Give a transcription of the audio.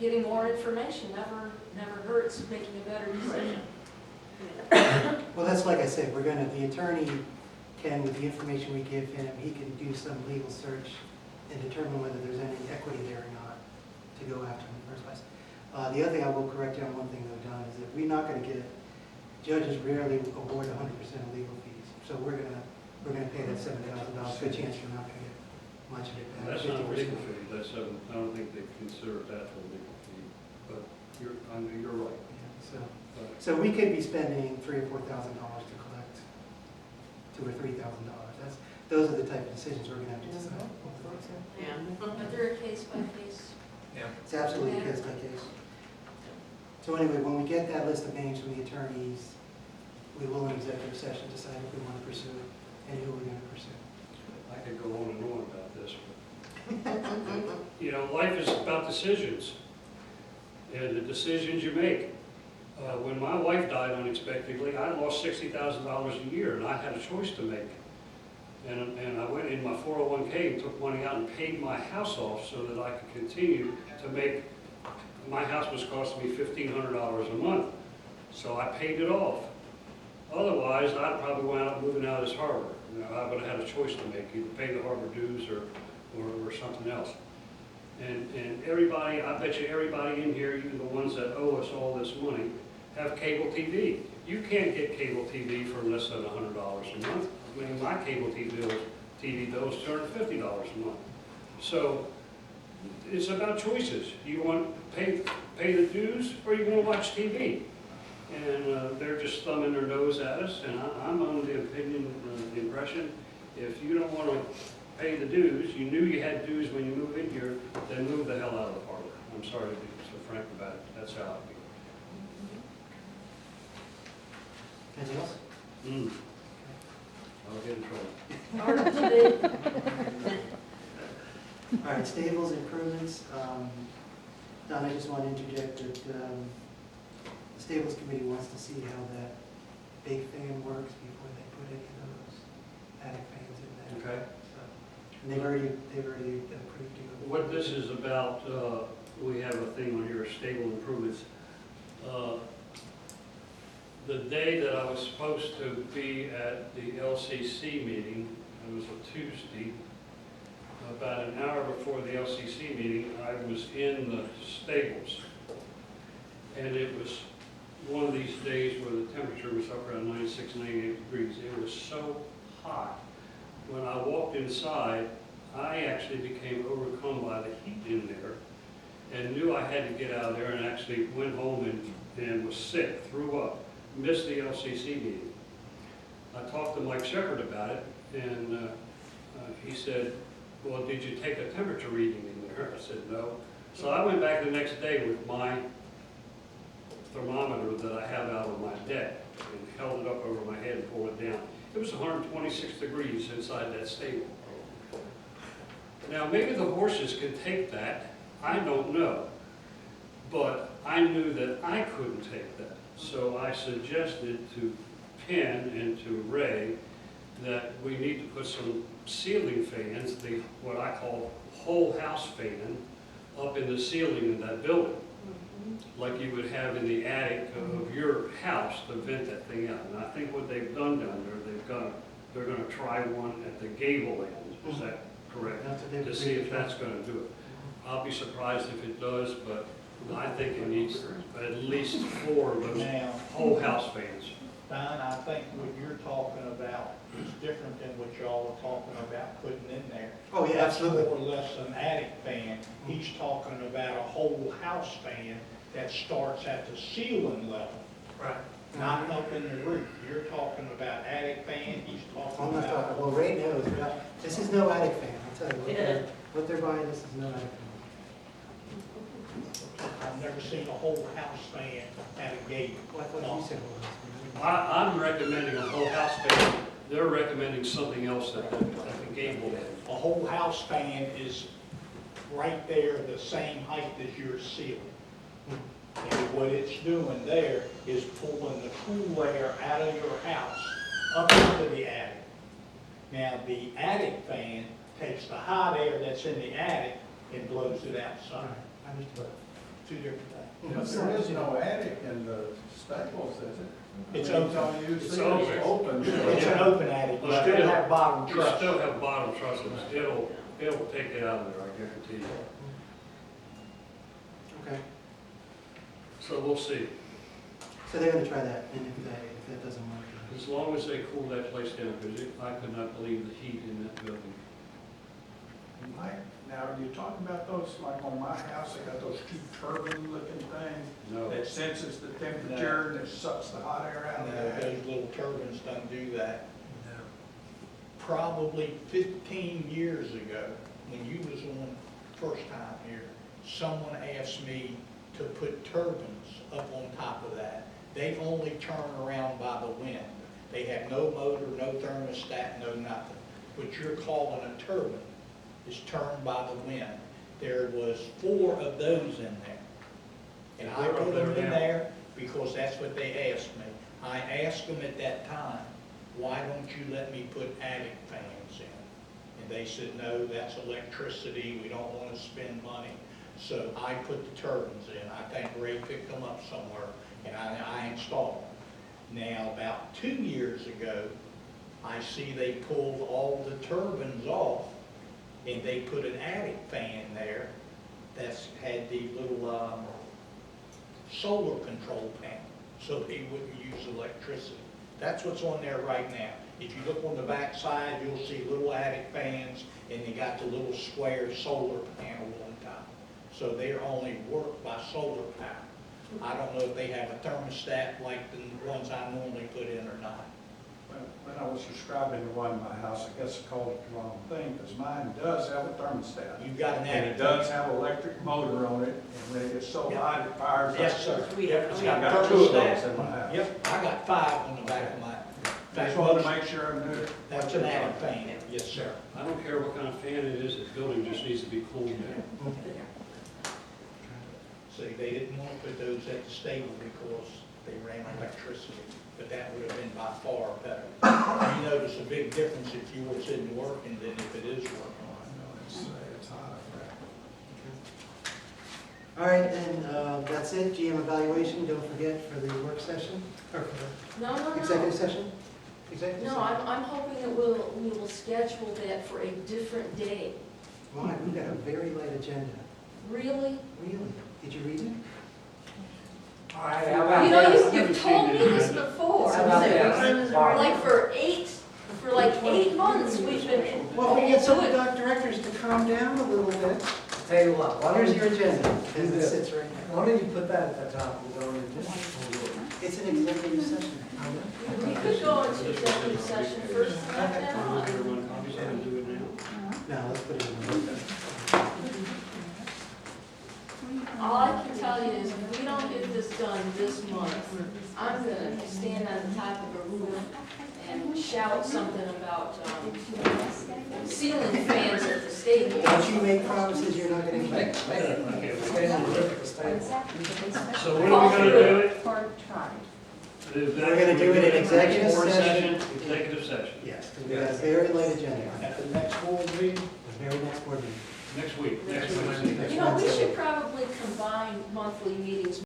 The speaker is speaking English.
getting more information never hurts making a better decision. Well, that's like I said, the attorney can, with the information we give him, he can do some legal search and determine whether there's any equity there or not to go after him in the first place. The other thing I will correct you on one thing though, Don, is that we're not gonna get, judges rarely award 100% of legal fees. So we're gonna pay that $7,000, good chance you're not gonna get much of it back. That's not a 50%. legal fee, that's, I don't think they consider that a legal fee, but you're right. Yeah, so we could be spending $3,000 or $4,000 to collect $2,000 or $3,000. Those are the type of decisions we're gonna have to decide. Yeah. But they're a case by case. Yeah. It's absolutely case by case. So anyway, when we get that list of names from the attorneys, we will in executive session decide if we want to pursue it and who we're going to pursue. I could go on and on about this, but, you know, life is about decisions, and the decisions you make. When my wife died unexpectedly, I lost $60,000 a year, and I had a choice to make. And I went in my 401k and took money out and paid my house off so that I could continue to make, my house was costing me $1,500 a month, so I paid it off. Otherwise, I'd probably wound up moving out of this harbor. You know, I would have had a choice to make, either pay the harbor dues or something else. And everybody, I bet you everybody in here, even the ones that owe us all this money, have cable TV. You can't get cable TV for less than $100 a month. I mean, my cable TV bill is $250 a month. So it's about choices. You want to pay the dues, or you want to watch TV? And they're just thumbing their nose at us, and I'm under the opinion, the impression, if you don't want to pay the dues, you knew you had dues when you moved in here, then move the hell out of the harbor. I'm sorry to be so frank about it. That's how I feel. Anything else? I'll get in trouble. Hard to do. All right, stables improvements. Don, I just want to interject that the Stables Committee wants to see how that big fan works before they put any of those attic fans in there. Okay. So, and they've already approved it. What this is about, we have a thing on here, stable improvements. The day that I was supposed to be at the LCC meeting, it was a Tuesday, about an hour before the LCC meeting, I was in the stables. And it was one of these days where the temperature was up around 96, 98 degrees. It was so hot. When I walked inside, I actually became overcome by the heat in there and knew I had to get out of there, and actually went home and was sick, threw up, missed the LCC meeting. I talked to Mike Shepard about it, and he said, well, did you take a temperature reading in there? I said, no. So I went back the next day with my thermometer that I have out on my deck and held it up over my head and pulled it down. It was 126 degrees inside that stable. Now, maybe the horses can take that, I don't know. But I knew that I couldn't take that. So I suggested to Penn and to Ray that we need to put some ceiling fans, what I call whole house fan, up in the ceiling of that building, like you would have in the attic of your house to vent that thing out. And I think what they've done down there, they're going to try one at the gable end. Is that correct? To see if that's going to do it. I'll be surprised if it does, but I think it needs at least 4 of those Now, whole house fans. Don, I think what you're talking about is different than what y'all are talking about putting in there. Oh, yeah, absolutely. That's more or less an attic fan. He's talking about a whole house fan that starts at the ceiling level, Right. not up in the roof. You're talking about attic fan, he's I'm talking not talking, about. well, Ray knows, this is no attic fan, I'll tell you. What they're buying, this is no attic fan. I've never seen a whole house fan at a gate. Well, I thought you said whole house fan. I'm recommending a whole house fan. They're recommending something else at the gable end. A whole house fan is right there, the same height as your ceiling. And what it's doing there is pulling the cool air out of your house up into the attic. Now, the attic fan takes the hot air that's in the attic and blows it All outside. right, understood. two different things. But there is no attic in the stables, is it? It's I mean, open. all you It's see open. is open. It's an open attic, you But still it'll- have bottom You truss. still have bottom trusses, it'll take it out of there, I guarantee you. Okay, So we'll see, so they're gonna try that, and if that doesn't work. as long as they cool that place down, because I could not believe the heat in that building. Now, you're talking about those, like on my house, they got those two turbine looking things No, that senses the temperature and it sucks the hot air out of No, the attic. those little turbines don't do that. Probably 15 years ago, when you was on first time here, someone asked me to put turbines up on top of that. They only turn around by the wind. They have no motor, no thermostat, no nothing. What you're calling a turbine is turned by the wind. There was 4 of those in there. And I They're up put them there in now. there because that's what they asked me. I asked them at that time, why don't you let me put attic fans in? And they said, no, that's electricity, we don't want to spend money. So I put the turbines in. I think Ray picked them up somewhere, and I installed them. Now, about 2 years ago, I see they pulled all the turbines off, and they put an attic fan there that's had the little solar control panel, so they wouldn't use electricity. That's what's on there right now. If you look on the back side, you'll see little attic fans, and they got the little square solar panel on top. So they're only work by solar power. I don't know if they have a thermostat like the ones I normally put in or not. When I was describing the one in my house, I guess I called it the wrong thing, because mine does have a thermostat. You've got an And attic. it does have an electric motor on it, and when it gets so hot, it fires up. Yes, sir. Yep, It's I got got 2 of those thermostat. in my house. Yep, I got 5 on the back of mine. Just wanted to make sure I knew. That's an attic fan, yes, sir. I don't care what kind of fan it is, the building just needs to be cooled down. See, they didn't want to put those at the stable because they ran electricity, but that would have been by far better. You notice a big difference if yours isn't working than if it is working. I know it's hot up there. All right, then, that's it, GM evaluation, don't forget for the work session, or for No, no, the executive no. session? Executive No, session? I'm hoping that we will schedule that for a different day. Why, we got a very light agenda. Really? Really? Did you read it? You know, you've told me this before. How about that? Like for 8 months, we've been. Well, we get some of the directors to calm down a little bit. Tell you what, why Here's don't your you, agenda, as it this. sits right there. why don't you put that at the top of the agenda? It's an executive session. We could go into executive session first and knock that Want on. everyone copies of it and do it now? No, let's put it in the work session. All I can tell you is if we don't get this done this month, I'm gonna stand on the top of a roof and shout something about ceiling fans at the stadium. Don't you make promises you're not gonna Make, keep. make it, stand and look at the stable. So when are we gonna do it? We're gonna do it in executive Board session. Executive session, Yes, because we got a very light agenda. At the next board meeting, The very next board meeting. next week. Next Wednesday. You know, we should probably combine monthly meetings